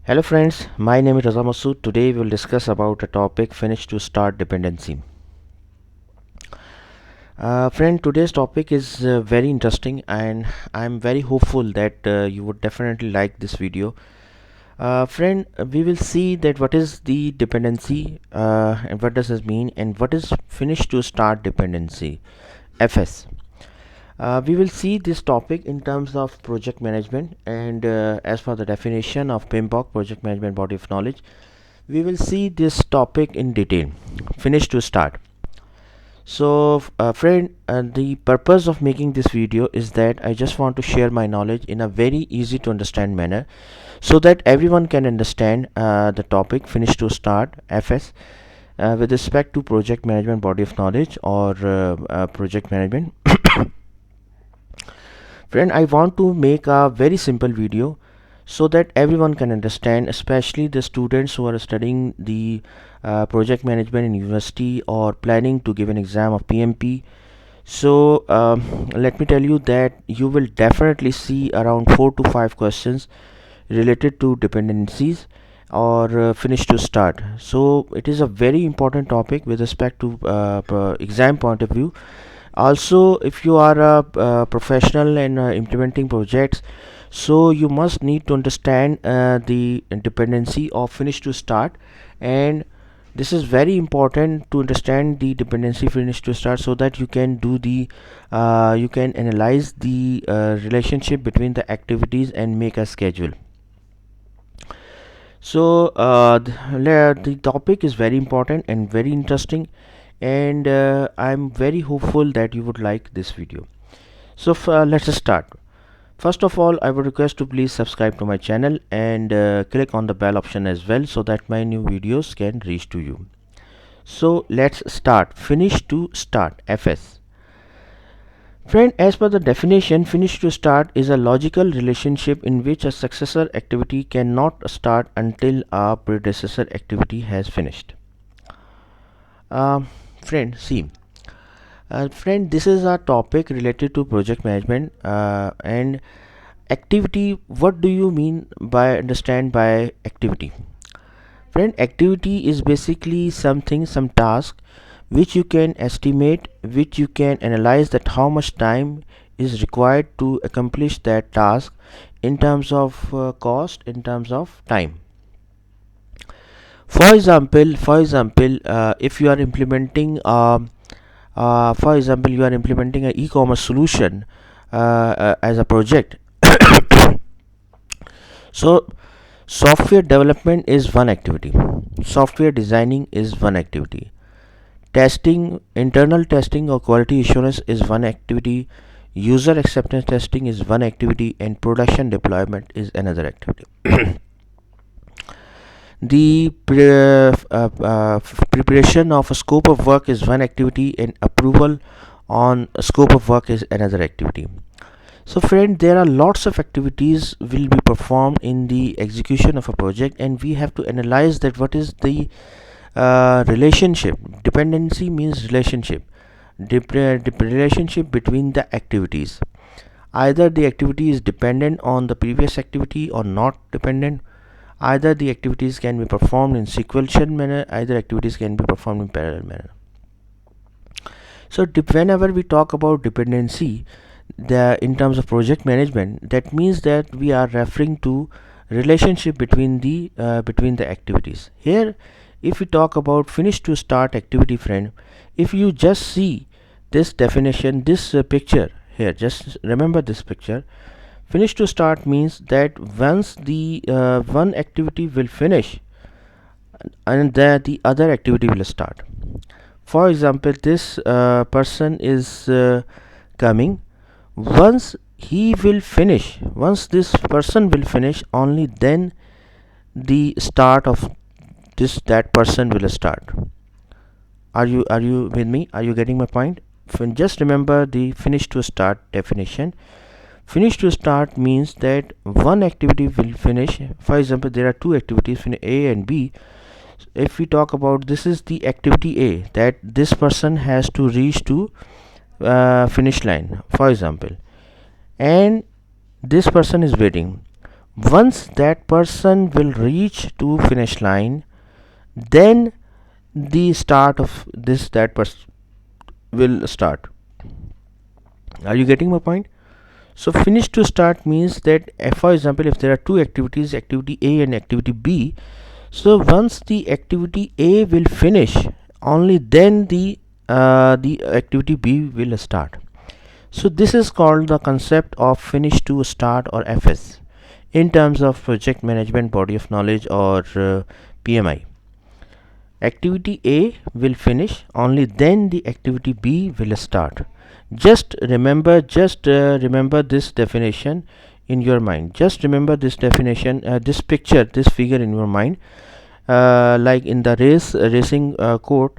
Hello friends, my name is Raza Masood. Today we will discuss about a topic finish to start dependency. Friend, today's topic is very interesting and I'm very hopeful that you would definitely like this video. Friend, we will see that what is the dependency and what does it mean and what is finish to start dependency, FS. We will see this topic in terms of project management and as for the definition of PMBOK, project management body of knowledge, we will see this topic in detail, finish to start. So friend, the purpose of making this video is that I just want to share my knowledge in a very easy to understand manner so that everyone can understand the topic finish to start, FS, with respect to project management body of knowledge or project management. Friend, I want to make a very simple video so that everyone can understand, especially the students who are studying the project management in university or planning to give an exam of PMP. So let me tell you that you will definitely see around 4 to 5 questions related to dependencies or finish to start. So it is a very important topic with respect to exam point of view. Also, if you are a professional and implementing projects, so you must need to understand the dependency of finish to start, and this is very important to understand the dependency finish to start so that you can do the you can analyze the relationship between the activities and make a schedule. So the topic is very important and very interesting, and I'm very hopeful that you would like this video. So let's start. First of all, I would request to please subscribe to my channel and click on the bell option as well so that my new videos can reach to you. So let's start. Finish to start, FS. Friend, as per the definition, finish to start is a logical relationship in which a successor activity cannot start until a predecessor activity has finished. Friend, see. Friend, this is a topic related to project management and activity. What do you mean by understand by activity? Friend, activity is basically something, some task which you can estimate, which you can analyze that how much time is required to accomplish that task in terms of cost, in terms of time. For example, if you are implementing for example, you are implementing an e-commerce solution as a project. So software development is one activity, software designing is one activity, testing, internal testing or quality assurance is one activity, user acceptance testing is one activity, and production deployment is another activity. The preparation of a scope of work is one activity, and approval on a scope of work is another activity. So friend, there are lots of activities will be performed in the execution of a project, and we have to analyze that what is the relationship. Dependency means relationship, relationship between the activities. Either the activity is dependent on the previous activity or not dependent. Either the activities can be performed in sequential manner, either activities can be performed in parallel manner. So whenever we talk about dependency, in terms of project management, that means that we are referring to relationship between the activities. Here, if we talk about finish to start activity, friend, if you just see this definition, this picture here, just remember this picture. Finish to start means that once the one activity will finish and the other activity will start. For example, this person is coming. Once he will finish, once this person will finish, only then the start of that person will start. Are you with me? Are you getting my point? Just remember the finish to start definition. Finish to start means that one activity will finish. For example, there are two activities, A and B. If we talk about, this is the activity A, that this person has to reach to finish line, for example, and this person is waiting. Once that person will reach to finish line, then the start of this that person will start. Are you getting my point? So finish to start means that for example, if there are two activities, activity A and activity B, so once the activity A will finish, only then the activity B will start. So this is called the concept of finish to start, or FS, in terms of project management body of knowledge, or PMI. Activity A will finish, only then the activity B will start. Just remember this definition in your mind. Just remember this definition, this picture, this figure in your mind. Like in the racing court,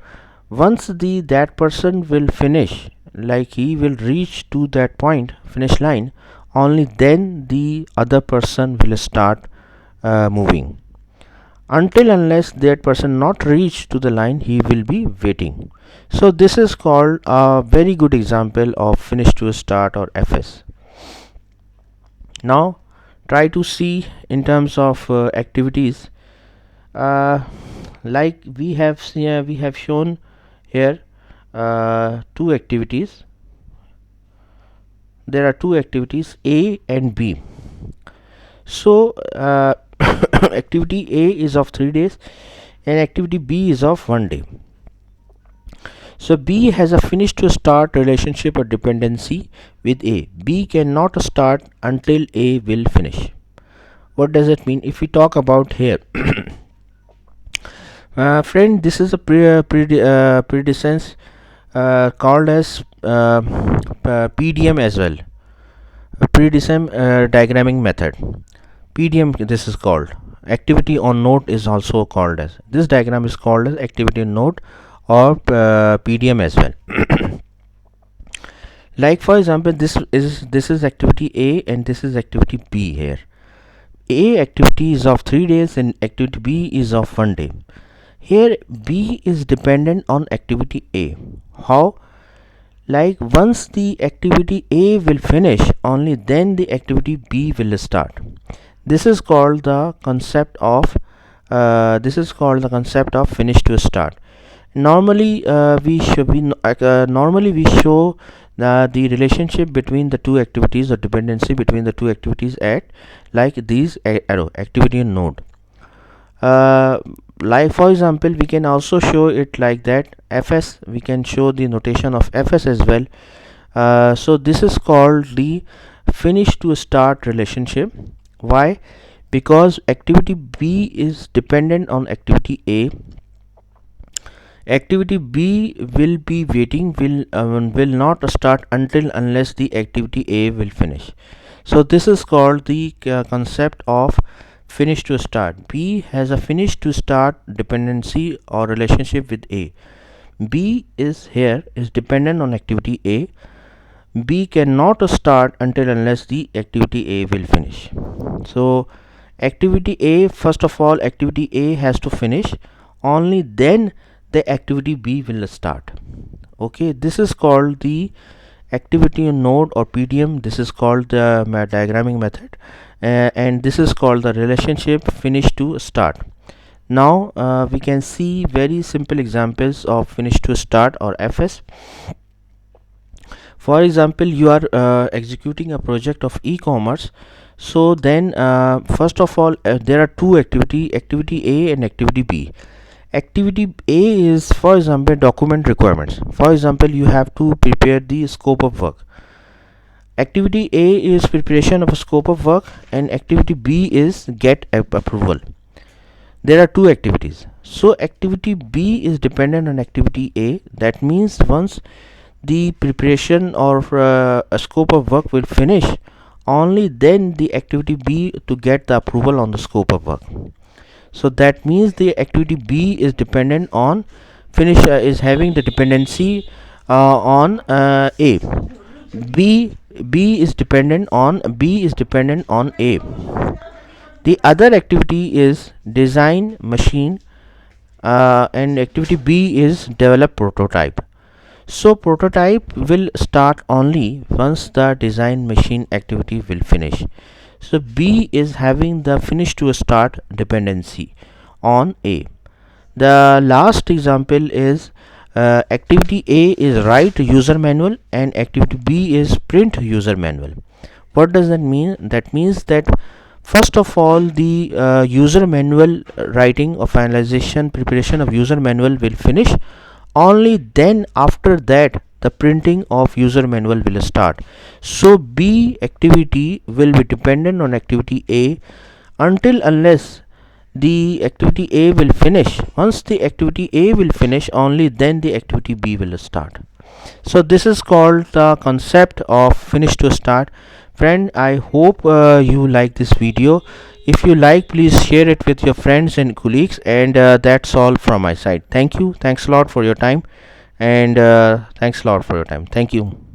once that person will finish, like he will reach to that point, finish line, only then the other person will start moving. Until unless that person not reach to the line, he will be waiting. So this is called a very good example of finish to start, or FS. Now try to see in terms of activities, like we have shown here two activities. There are two activities, A and B. So activity A is of 3 days and activity B is of 1 day. So B has a finish to start relationship or dependency with A. B cannot start until A will finish. What does it mean? If we talk about here, friend, this is a predecessor called as PDM as well, predecessor diagramming method. PDM, this is called. Activity on node is also called as, this diagram is called as activity on node, or PDM as well. Like for example, this is activity A and this is activity B. Here A activity is of 3 days and activity B is of 1 day. Here B is dependent on activity A. How? Like once the activity A will finish, only then the activity B will start. This is called the concept of finish to start. Normally we show the relationship between the two activities, or dependency between the two activities, at like these arrow, activity and node. Like for example, we can also show it like that. FS, we can show the notation of FS as well. So this is called the finish to start relationship. Why? Because activity B is dependent on activity A. Activity B will be waiting, will not start until unless the activity A will finish. So this is called the concept of finish to start. B has a finish to start dependency or relationship with A. B is dependent on activity A. B cannot start until unless the activity A will finish. So activity A, first of all, activity A has to finish, only then the activity B will start. Okay, this is called the activity node, or PDM. This is called the diagramming method, and this is called the relationship finish to start. Now we can see very simple examples of finish to start, or FS. For example, you are executing a project of e-commerce. So then first of all, there are two activity A and activity B. Activity A is, for example, document requirements. For example, you have to prepare the scope of work. Activity A is preparation of a scope of work, and activity B is get approval. There are two activities. So activity B is dependent on activity A. That means once the preparation or a scope of work will finish, only then the activity B to get the approval on the scope of work. So that means the activity B is dependent on finish, is having the dependency on A. B is dependent on A. The other activity is design machine, and activity B is develop prototype. So prototype will start only once the design machine activity will finish. So B is having the finish to start dependency on A. The last example is activity A is write user manual and activity B is print user manual. What does that mean? That means that first of all the user manual writing or finalization preparation of user manual will finish. Only then after that the printing of user manual will start. So B activity will be dependent on activity A until unless the activity A will finish. Once the activity A will finish, only then the activity B will start. So this is called the concept of finish to start. Friend, I hope you like this video. If you like, please share it with your friends and colleagues, and that's all from my side. Thank you. Thanks a lot for your time, and thanks a lot for your time. Thank you.